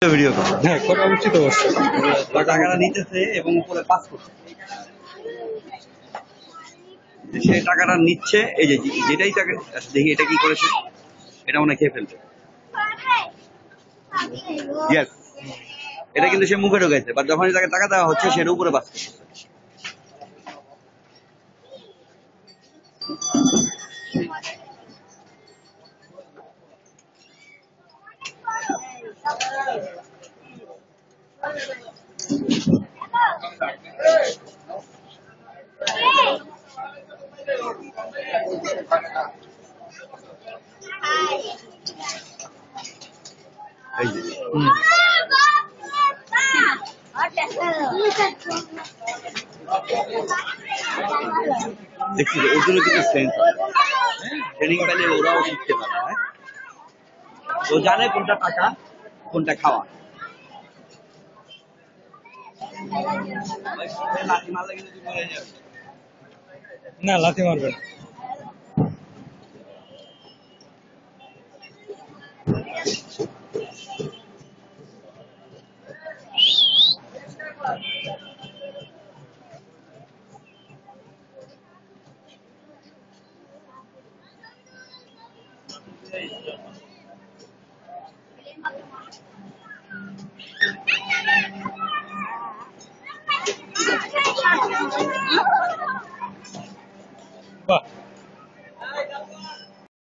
Video call হ্যাঁ করা উচিত অবশ্যই। টাকাটা নিতেছে এবং উপরে পাস করছে, সে টাকাটা নিচ্ছে। এই যে যেটাই টাকা দেখি, এটা কি করেছে, এটা মনে হয় খেয়ে ফেলবে। ইয়েস, এটা কিন্তু সে মুখে ঢোকাইছে, বাট যখন তাকে টাকা দেওয়া হচ্ছে সেটা উপরে পাস করছে। এই যে দেখছি ওগুলো কিন্তু সেন্স ট্রেনিং পেলে ওরাও শিখতে পারে। হ্যাঁ, ও জানে কোনটা টাকা কোনটা খাওয়া। লাঠি মারলে কিন্তু তুই মরে যাবে। না লাথি মারবে না।